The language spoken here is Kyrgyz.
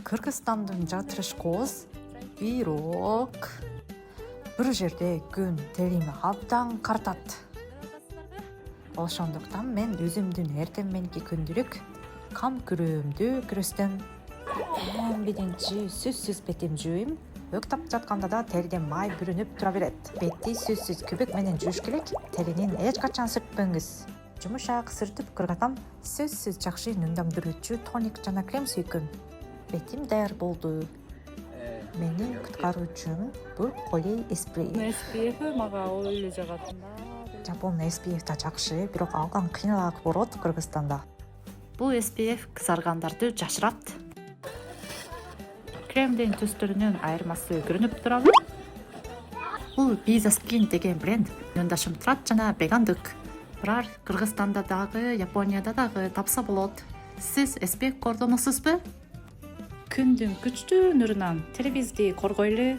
Кыргызстандын жатырыш кооз бирок бир жерде күн терими абдан картат. Ошондуктан мен өзүмдүн эртең мененки күндүлүк кам күрөөмдү күрөстөн эң биринчи сөзсүз бетим жууйм. Ыктап жатканда да териден май бүрүнүп тура берет. Бетти сөзсүз күбөк менен жууш керек. Теринин эч качан сүртпөңүз. Жумушак сүртүп кыргатам. Сөзсүз жакшы нымдандыруучу тоник жана крем сүйкөм. Бетим даяр болду. Менин куткаруучум бул Olay SPF. SPF мага ойлой жагат. Жапон SPF да жакшы, бирок алган кыйналаак болот Кыргызстанда. Бул SPF кызаргандарды жашырат. Кремдин түстөрүнүн айырмасы көрүнүп турабы? Бул Visa Skin деген бренд жолдошум турат жана вегандык. Бирок Кыргызстанда дагы, Японияда дагы тапса болот. Сиз SPF колдоносузбу? Күндүн күчтүү нурунан терибизди коргойлу.